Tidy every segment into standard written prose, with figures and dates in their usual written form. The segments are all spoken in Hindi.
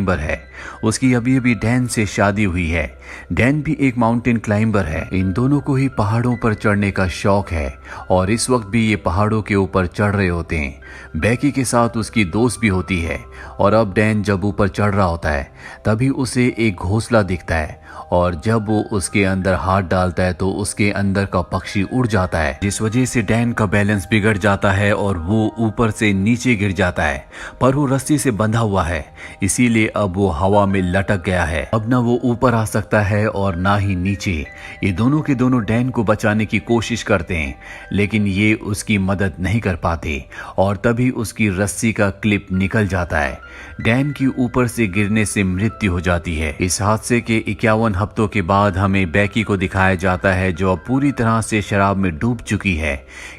क्लाइंबर है। उसकी अभी अभी डैन से शादी हुई है। डैन भी एक माउंटेन क्लाइंबर है। इन दोनों को ही पहाड़ों पर चढ़ने का शौक है और इस वक्त भी ये पहाड़ों के ऊपर चढ़ रहे होते हैं। बेकी के साथ उसकी दोस्त भी होती है और अब डैन जब ऊपर चढ़ रहा होता है तभी उसे एक घोंसला दिखता है और जब वो उसके अंदर हाथ डालता है तो उसके अंदर का पक्षी उड़ जाता है, जिस वजह से डैन का बैलेंस बिगड़ जाता है और वो ऊपर से नीचे गिर जाता है। पर वो रस्सी से बंधा हुआ है, इसीलिए अब वो हवा में लटक गया है। अब ना वो ऊपर आ सकता है और ना ही नीचे। ये दोनों के दोनों डैन को बचाने की कोशिश करते हैं लेकिन ये उसकी मदद नहीं कर पाते और तभी उसकी रस्सी का क्लिप निकल जाता है। डैन की ऊपर से गिरने से मृत्यु हो जाती है। इस हादसे के 51 हफ्तों के बाद हमें बेकी को दिखाया जाता है जो अब पूरी तरह से शराब में डूब चुकी है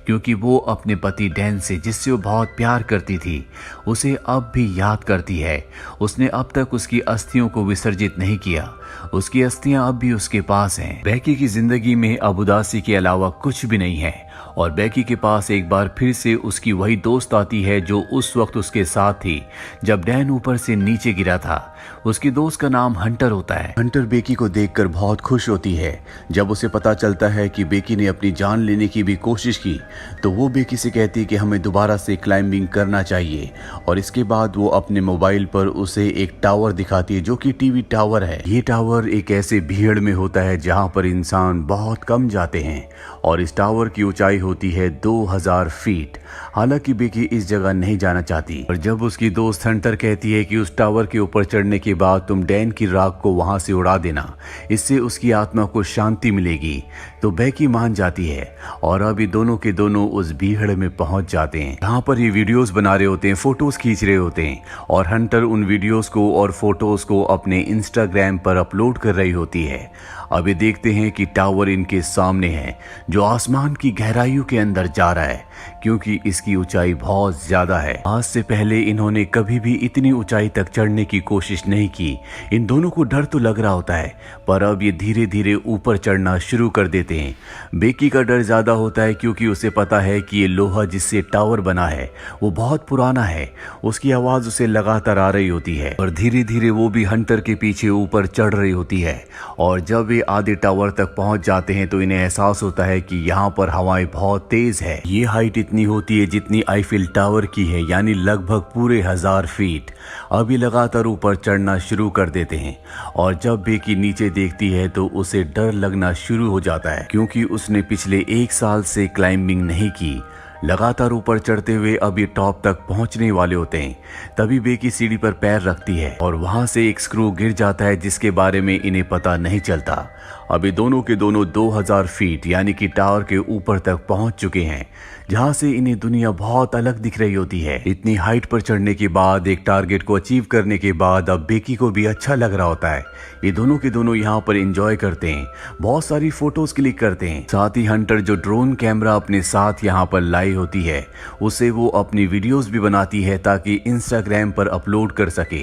क्योंकि वो अपने पति डैन से, जिससे वो बहुत प्यार करती थी, उसे अब भी याद करती है। उसने अब तक उसकी अस्थियों को विसर्जित नहीं किया। उसकी अस्थियां अब भी उसके पास हैं। बेकी की जिंदगी में अब उदासी के अलावा कुछ भी नहीं है और बेकी के पास एक बार फिर से उसकी वही दोस्त आती है जो उस वक्त उसके साथ थी जब डैन ऊपर से नीचे गिरा था। उसकी दोस्त का नाम हंटर होता है। हंटर बेकी को देखकर बहुत खुश होती है। जब उसे पता चलता है कि बेकी ने अपनी जान लेने की भी कोशिश की तो वो बेकी से कहती है कि हमें दोबारा से क्लाइंबिंग करना चाहिए और इसके बाद वो अपने मोबाइल पर उसे एक टावर दिखाती है जो कि टीवी टावर है। ये टावर एक ऐसे भीड़ में होता है जहाँ पर इंसान बहुत कम जाते हैं और इस टावर की ऊंचाई होती है 2000 फीट। हालांकि बेकी इस जगह नहीं जाना चाहती और जब उसकी दोस्त हंटर कहती है कि उस टावर के ऊपर चढ़ने के बाद तुम डैन की राख को वहां से उड़ा देना, इससे उसकी आत्मा को शांति मिलेगी, तो बेकी मान जाती है और अभी दोनों के दोनों उस भीड़ में पहुंच जाते हैं। यहाँ पर ये वीडियोस बना रहे होते हैं, फोटोज खींच रहे होते हैं और हंटर उन वीडियोस को और फोटोज को अपने इंस्टाग्राम पर अपलोड कर रही होती है। अभी देखते हैं कि टावर इनके सामने है जो आसमान की गहराइयों के अंदर जा रहा है क्योंकि इसकी ऊंचाई बहुत ज्यादा है। आज से पहले इन्होंने कभी भी इतनी ऊंचाई तक चढ़ने की कोशिश नहीं की। इन दोनों को डर तो लग रहा होता है पर अब ये धीरे धीरे ऊपर चढ़ना शुरू कर देते हैं। बेकी का डर ज्यादा होता है क्योंकि उसे पता है कि ये लोहा जिससे टावर बना है वो बहुत पुराना है। उसकी आवाज उसे लगातार आ रही होती है और धीरे धीरे वो भी हंटर के पीछे ऊपर चढ़ रही होती है और जब वे आधे टावर तक पहुंच जाते हैं तो इन्हें एहसास होता है कि यहाँ पर हवाएं बहुत तेज है। ये हाइट इतनी होती है जितनी आईफिल टावर की है, यानी लगभग पूरे 1000 फीट। अभी लगातार ऊपर चढ़ना शुरू कर देते हैं और जब बेकी नीचे देखती है तो उसे डर लगना शुरू हो जाता है क्योंकि उसने पिछले 1 साल से क्लाइंबिंग नहीं की। लगातार ऊपर चढ़ते हुए अब ये टॉप तक पहुंचने वाले होते हैं तभी बेकी सीढ़ी पर पैर रखती है और वहां से एक स्क्रू गिर जाता है जिसके बारे में इन्हें पता नहीं चलता। अभी दोनों के दोनों 2000 फीट यानी कि टावर के ऊपर तक पहुंच चुके हैं जहां से इन्हें दुनिया बहुत अलग दिख रही होती है। इतनी हाइट पर चढ़ने के बाद, एक टारगेट को अचीव करने के बाद अब बेकी को भी अच्छा लग रहा होता है। ये दोनों के दोनों यहाँ पर एंजॉय करते हैं, बहुत सारी फोटोज क्लिक करते हैं। साथ ही हंटर जो ड्रोन कैमरा अपने साथ यहाँ पर लाई होती है उसे वो अपनी वीडियोस भी बनाती है ताकि इंस्टाग्राम पर अपलोड कर सके।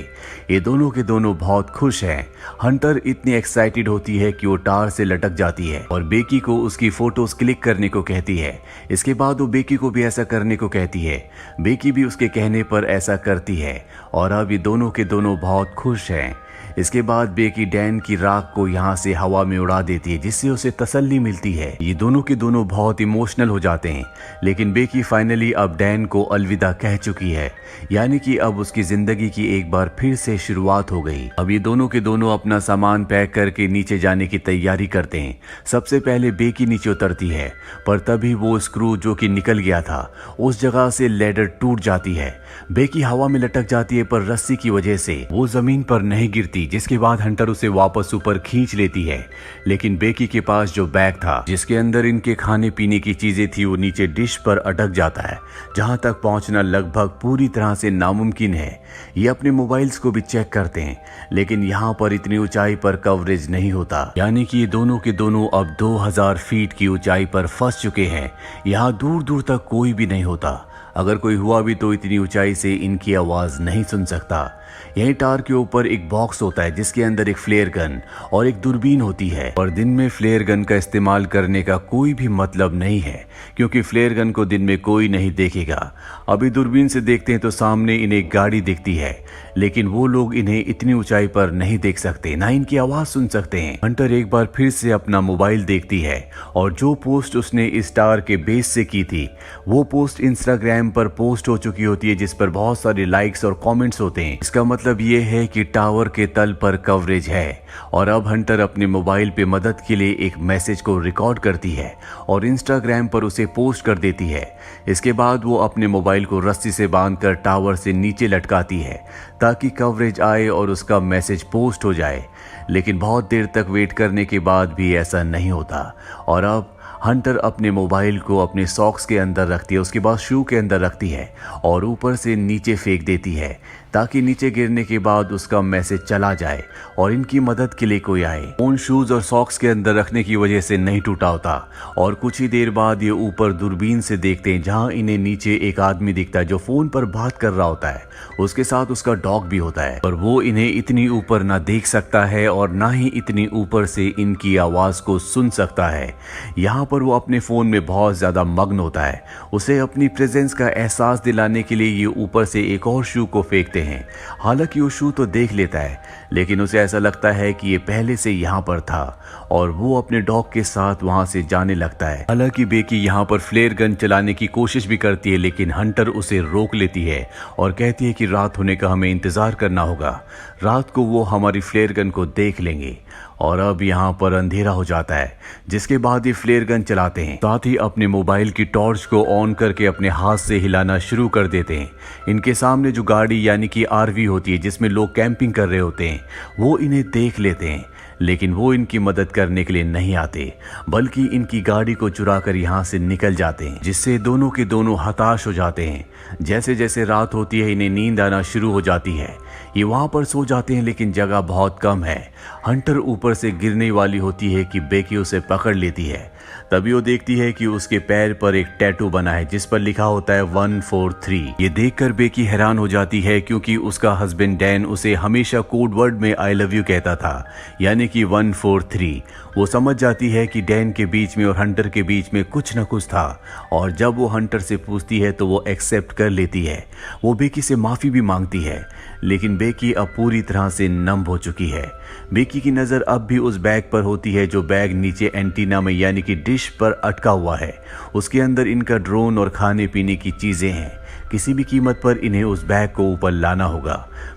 ये दोनों के दोनों बहुत खुश हैं। हंटर इतनी एक्साइटेड होती है कि वो टावर से लटक जाती है और बेकी को उसकी फोटोज क्लिक करने को कहती है। इसके बाद वो बेकी को भी ऐसा करने को कहती है। बेकी भी उसके कहने पर ऐसा करती है और अब ये दोनों के दोनों बहुत खुश हैं। इसके बाद बेकी डैन की राख को यहाँ से हवा में उड़ा देती है जिससे उसे तसल्ली मिलती है। ये दोनों के दोनों बहुत इमोशनल हो जाते हैं लेकिन बेकी फाइनली अब डैन को अलविदा कह चुकी है, यानी कि अब उसकी जिंदगी की एक बार फिर से शुरुआत हो गई। अब ये दोनों के दोनों अपना सामान पैक करके नीचे जाने की तैयारी करते हैं। सबसे पहले बेकी नीचे उतरती है पर तभी वो स्क्रू जो कि निकल गया था उस जगह से लैडर टूट जाती है। बेकी हवा में लटक जाती है पर रस्सी की वजह से वो जमीन पर नहीं गिरती, जिसके बाद हंटर उसे वापस ऊपर खींच लेती है। लेकिन बेकी के पास जो बैग था जिसके अंदर इनके खाने पीने की चीजें थी वो नीचे डिश पर अटक जाता है जहां तक पहुंचना लगभग पूरी तरह से नामुमकिन है। ये अपने मोबाइल्स को भी चेक करते हैं लेकिन यहाँ पर इतनी ऊंचाई पर कवरेज नहीं होता, यानी कि ये दोनों के दोनों अब 2000 फीट की ऊंचाई पर फंस चुके हैं। यहाँ दूर दूर तक कोई भी नहीं होता, अगर कोई हुआ भी तो इतनी ऊंचाई से इनकी आवाज नहीं सुन सकता। यहीं टावर के ऊपर एक बॉक्स होता है जिसके अंदर एक फ्लेयर गन और एक दूरबीन होती है और दिन में फ्लेयर गन का इस्तेमाल करने का कोई भी मतलब नहीं है क्योंकि फ्लेयर गन को दिन में कोई नहीं देखेगा। अभी दूरबीन से देखते हैं तो सामने इन्हें एक गाड़ी दिखती है। लेकिन वो लोग इन्हें इतनी ऊंचाई पर नहीं देख सकते, ना इनकी आवाज सुन सकते हैं। हंटर एक बार फिर से अपना मोबाइल देखती है और जो पोस्ट उसने इस टावर के बेस से की थी वो पोस्ट इंस्टाग्राम पर पोस्ट हो चुकी होती है, जिस पर बहुत सारे लाइक्स और कमेंट्स होते हैं। इसका मतलब ये है कि टावर के तल पर कवरेज है। और अब हंटर अपने मोबाइल पे मदद के लिए एक मैसेज को रिकॉर्ड करती है और इंस्टाग्राम पर उसे पोस्ट कर देती है। इसके बाद वो अपने मोबाइल को रस्सी से बांधकर टावर से नीचे लटकाती है ताकि कवरेज आए और उसका मैसेज पोस्ट हो जाए। लेकिन बहुत देर तक वेट करने के बाद भी ऐसा नहीं होता और अब हंटर अपने मोबाइल को अपने सॉक्स के अंदर रखती है, उसके बाद शू के अंदर रखती है और ऊपर से नीचे फेंक देती है ताकि नीचे गिरने के बाद उसका मैसेज चला जाए और इनकी मदद के लिए कोई आए। फोन शूज और सॉक्स के अंदर रखने की वजह से नहीं टूटा होता और कुछ ही देर बाद ये ऊपर दूरबीन से देखते हैं जहां इन्हें नीचे एक आदमी दिखता है जो फोन पर बात कर रहा होता है। उसके साथ उसका डॉग भी होता है, पर वो इन्हें इतनी ऊपर ना देख सकता है और ना ही इतनी ऊपर से इनकी आवाज को सुन सकता है। यहाँ पर वो अपने फोन में बहुत ज्यादा मग्न होता है। उसे अपनी प्रेजेंस का एहसास दिलाने के लिए ये ऊपर से एक और शू को फेंकते हैं। हालांकि वो शू तो देख लेता है, लेकिन उसे ऐसा लगता है कि ये पहले से यहाँ पर था और वो अपने डॉग के साथ वहां से जाने लगता है। हालांकि बेकी यहाँ पर फ्लेयर गन चलाने की कोशिश भी करती है, लेकिन हंटर उसे रोक लेती है और कहती है कि रात होने का हमें इंतजार करना होगा, रात को वो हमारी फ्लेयर गन को देख लेंगे। और अब यहाँ पर अंधेरा हो जाता है, जिसके बाद ये फ्लेयर गन चलाते हैं, साथ ही अपने मोबाइल की टॉर्च को ऑन करके अपने हाथ से हिलाना शुरू कर देते हैं। इनके सामने जो गाड़ी यानी कि आरवी होती है जिसमें लोग कैंपिंग कर रहे होते हैं वो इन्हें देख लेते हैं, लेकिन वो इनकी मदद करने के लिए नहीं आते, बल्कि इनकी गाड़ी को चुरा कर यहाँ से निकल जाते हैं, जिससे दोनों के दोनों हताश हो जाते हैं। जैसे जैसे रात होती है इन्हें नींद आना शुरू हो जाती है। ये वहां पर सो जाते हैं, लेकिन जगह बहुत कम है। हंटर ऊपर से गिरने वाली होती है कि बेकी उसे पकड़ लेती है। तभी वो देखती है कि उसके पैर पर एक टैटू बना है जिस पर लिखा होता है 143। ये देखकर बेकी हैरान हो जाती है क्योंकि उसका हस्बैंड डैन उसे हमेशा कोड वर्ड में आई लव यू कहता था, यानी कि 143। वो समझ जाती है कि डैन के बीच में और हंटर के बीच में कुछ न कुछ था और जब वो हंटर से पूछती है तो वो एक्सेप्ट कर लेती है। वो बेकी से माफी भी मांगती है, लेकिन बेकी अब पूरी तरह से नम हो चुकी है। बेकी की नजर अब भी उस बैग पर होती है जो बैग नीचे एंटीना में यानी कि डिश पर अटका हुआ है। उसके अंदर इनका ड्रोन और खाने पीने की चीजें हैं। किसी भी कीमत पर इन्हें उस बैग को ऊपर लाना होगा,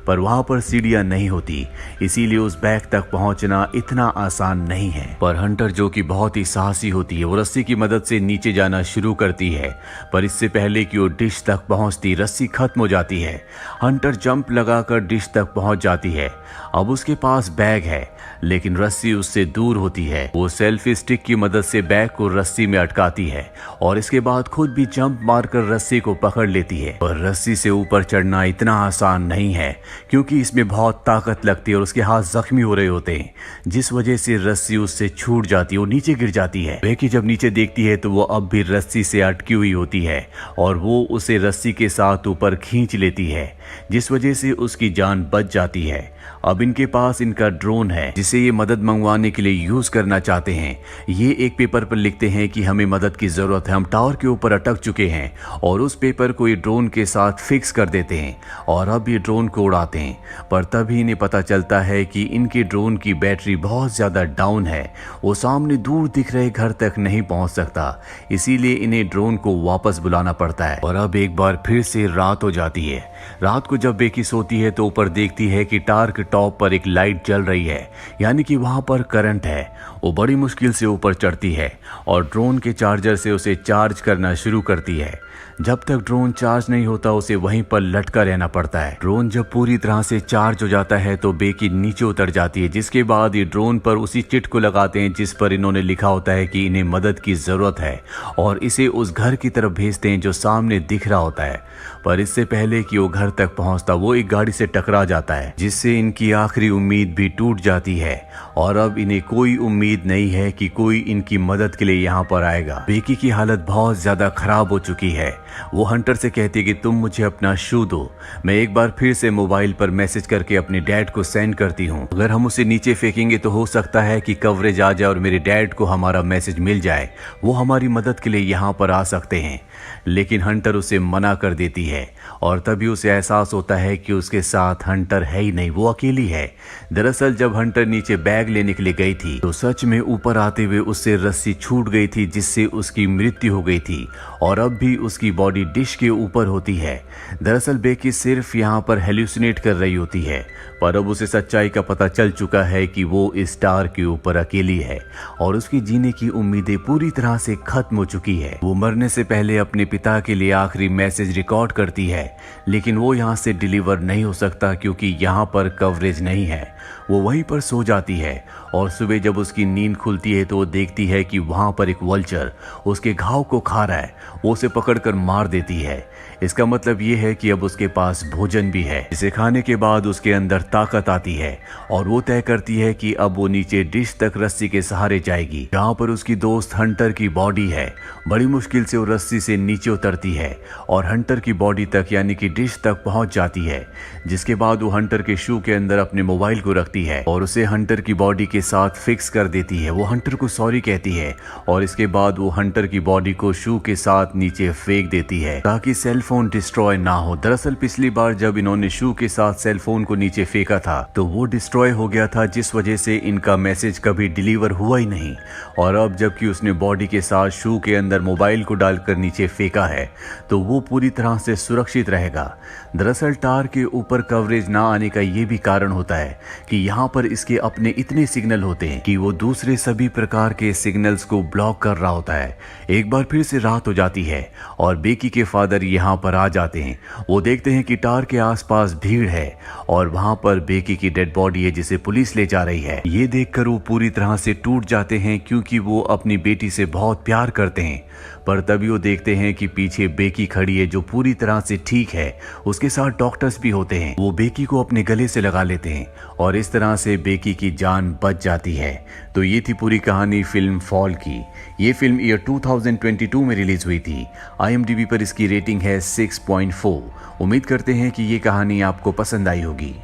पर वहां पर सीढ़ियां नहीं होती, इसीलिए उस बैग तक पहुंचना इतना आसान नहीं है। पर हंटर जो कि बहुत ही साहसी होती है वो रस्सी की मदद से नीचे जाना शुरू करती है, पर इससे पहले कि वो डिश तक पहुंचती रस्सी खत्म हो जाती है। हंटर जंप लगाकर डिश तक पहुंच जाती है। अब उसके पास बैग है, लेकिन रस्सी उससे दूर होती है। वो सेल्फी स्टिक की मदद से बैग को रस्सी में अटकाती है और इसके बाद खुद भी जंप मारकर रस्सी को पकड़ लेती है। पर रस्सी से ऊपर चढ़ना इतना आसान नहीं है क्योंकि इसमें बहुत ताकत लगती है और उसके हाथ जख्मी हो रहे होते हैं, जिस वजह से रस्सी उससे छूट जाती है और नीचे गिर जाती है। बेकी जब नीचे देखती है तो वो अब भी रस्सी से अटकी हुई होती है और वो उसे रस्सी के साथ ऊपर खींच लेती है, जिस वजह से उसकी जान बच जाती है। अब इनके पास इनका ड्रोन है जिसे ये मदद मंगवाने के लिए यूज करना चाहते हैं। ये एक पेपर पर लिखते हैं कि हमें मदद की जरूरत है, हम टावर के ऊपर अटक चुके हैं, और उस पेपर को ये ड्रोन के साथ फिक्स कर देते हैं और अब ये ड्रोन को उड़ाते हैं। पर तभी इन्हें पता चलता है कि इनके ड्रोन की बैटरी बहुत ज्यादा डाउन है, वो सामने दूर दिख रहे घर तक नहीं पहुंच सकता, इसीलिए इन्हें ड्रोन को वापस बुलाना पड़ता है। और अब एक बार फिर से रात हो जाती है। रात को जब बेकी सोती है तो ऊपर देखती है कि टावर के टॉप पर एक लाइट जल रही है, यानी कि वहां पर करंट है। वो बड़ी मुश्किल से ऊपर चढ़ती है और ड्रोन के चार्जर से उसे चार्ज करना शुरू करती है। जब तक ड्रोन चार्ज नहीं होता उसे वहीं पर लटका रहना पड़ता है। ड्रोन जब पूरी तरह से चार्ज हो जाता है तो बेकी नीचे उतर जाती है, जिसके बाद ये ड्रोन पर उसी चिट को लगाते हैं जिस पर इन्होंने लिखा होता है कि इन्हें मदद की जरूरत है, और इसे उस घर की तरफ भेजते हैं जो सामने दिख रहा होता है। पर इससे पहले कि वो घर तक पहुंचता वो एक गाड़ी से टकरा जाता है, जिससे इनकी आखिरी उम्मीद भी टूट जाती है और अब इन्हें कोई उम्मीद नहीं है कि कोई इनकी मदद के लिए यहाँ पर आएगा। बेकी की हालत बहुत ज्यादा खराब हो चुकी है। वो हंटर से कहती है कि तुम मुझे अपना शू दो, मैं एक बार फिर से मोबाइल पर मैसेज करके अपने डैड को सेंड करती हूँ। अगर हम उसे नीचे फेंकेंगे तो हो सकता है कि कवरेज आ जाए और मेरे डैड को हमारा मैसेज मिल जाए, वो हमारी मदद के लिए यहाँ पर आ सकते हैं। लेकिन हंटर उसे मना कर देती है और तभी उसे एहसास होता है कि उसके साथ हंटर है ही नहीं, वो अकेली है। दरअसल जब हंटर नीचे बैग लेने के लिए गई थी तो सच में ऊपर आते हुए उससे रस्सी छूट गई थी, जिससे उसकी मृत्यु हो गई थी और अब भी उसकी बॉडी डिश के ऊपर होती है। दरअसल बेकी सिर्फ यहाँ पर हेल्यूसिनेट कर रही होती है, पर अब उसे सच्चाई का पता चल चुका है कि वो इस स्टार के ऊपर अकेली है और उसकी जीने की उम्मीदें पूरी तरह से खत्म हो चुकी है। वो मरने से पहले अपने पिता के लिए आखिरी मैसेज रिकॉर्ड करती है, लेकिन वो यहाँ से डिलीवर नहीं हो सकता क्योंकि यहाँ पर कवरेज नहीं है। वो वहीं पर सो जाती है और सुबह जब उसकी नींद खुलती है तो वो देखती है कि वहां पर एक वल्चर उसके घाव को खा रहा है। वो उसे पकड़कर मार देती है। इसका मतलब ये है कि अब उसके पास भोजन भी है, जिसे खाने के बाद उसके अंदर ताकत आती है और वो तय करती है कि अब वो नीचे डिश तक रस्सी के सहारे जाएगी, जहाँ पर उसकी दोस्त हंटर की बॉडी है। बड़ी मुश्किल से वो रस्सी से नीचे उतरती है और हंटर की बॉडी तक यानी कि डिश तक पहुंच जाती है, जिसके बाद वो हंटर के शू के अंदर अपने मोबाइल को रखती है और उसे हंटर की बॉडी के साथ फिक्स कर देती है। वो हंटर को सॉरी कहती है और इसके बाद वो हंटर की बॉडी को शू के साथ नीचे फेंक देती है ताकि सेलफोन डिस्ट्रॉय ना हो। दरअसल पिछली बार जब इन्होंने शू के साथ सेलफोन को नीचे फेंका था तो वो डिस्ट्रॉय हो गया था, जिस वजह से इनका मैसेज कभी डिलीवर हुआ ही नहीं। और अब जबकि उसने बॉडी के साथ शू के अंदर मोबाइल को डालकर नीचे फेंका है तो वो पूरी तरह से सुरक्षित रहेगा। दरअसल टार के ऊपर कवरेज ना आने का ये भी कारण होता है कि यहाँ पर इसके अपने इतने सिग्नल होते हैं कि वो दूसरे सभी प्रकार के सिग्नल्स को ब्लॉक कर रहा होता है। एक बार फिर से रात हो जाती है और बेकी के फादर यहाँ पर आ जाते हैं। वो देखते हैं कि टार के आसपास भीड़ है और वहां पर बेकी की डेड बॉडी है जिसे पुलिस ले जा रही है। ये देखकर वो पूरी तरह से टूट जाते हैं क्योंकि वो अपनी बेटी से बहुत प्यार करते हैं। पर तभी वो देखते हैं कि पीछे बेकी खड़ी है जो पूरी तरह से ठीक है, उसके साथ डॉक्टर्स भी होते हैं। वो बेकी को अपने गले से लगा लेते हैं और इस तरह से बेकी की जान बच जाती है। तो ये थी पूरी कहानी फिल्म फॉल की। ये फिल्म ईयर 2022 में रिलीज हुई थी। IMDb पर इसकी रेटिंग है 6.4। उम्मीद करते हैं कि ये कहानी आपको पसंद आई होगी।